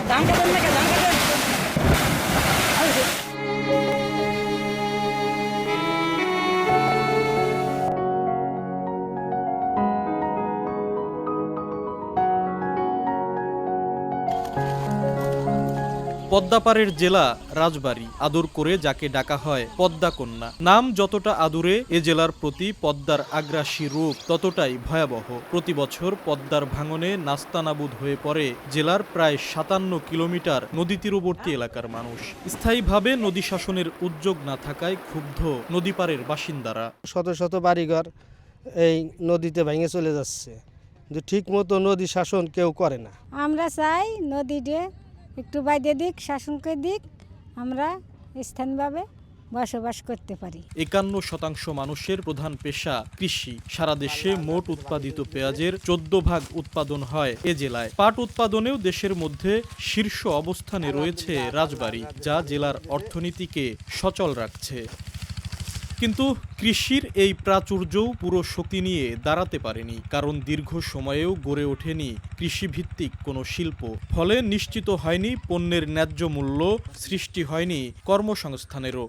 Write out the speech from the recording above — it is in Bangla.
ধান কাটেন না, ধান কাটেন। পদ্মাপাড়ের জেলা রাজবাড়ী, আদর করে যাকে ডাকা হয় পদ্মা কন্যা। নাম যতটা আদুরে, এ জেলার প্রতি পদ্মার আগ্রাসী রূপ ততটাই ভয়াবহ। প্রতি বছর পদ্মার ভাঙনে নাস্তানাবুদ হয়ে পড়ে জেলার প্রায় ৫৭ কিলোমিটার নদী তীরবর্তী এলাকার মানুষ। স্থায়ীভাবে নদী শাসনের উদ্যোগ না থাকায় ক্ষুব্ধ নদীপাড়ের বাসিন্দারা। শত শত বাড়িঘর এই নদীতে ভেঙে চলে যাচ্ছে, কিন্তু ঠিক মতো নদী শাসন কেউ করে না। আমরা চাই নদীতে একটু বাইরে দিক, শাসনকে দিক, আমরা স্থানীয়ভাবে বসবাস করতে পারি। ৫১% মানুষের প্রধান পেশা কৃষি। সারা দেশে মোট উৎপাদিত পেঁয়াজের ১৪% উৎপাদন হয় এ জেলায়। পাট উৎপাদনেও দেশের মধ্যে শীর্ষ অবস্থানে রয়েছে রাজবাড়ী, যা জেলার অর্থনীতিকে সচল রাখছে। কিন্তু কৃষির এই প্রাচুর্যও পুরো শক্তি নিয়ে দাঁড়াতে পারেনি, কারণ দীর্ঘ সময়েও গড়ে ওঠেনি কৃষিভিত্তিক কোনো শিল্প। ফলে নিশ্চিত হয়নি পণ্যের ন্যায্য মূল্য, সৃষ্টি হয়নি কর্মসংস্থানেরও।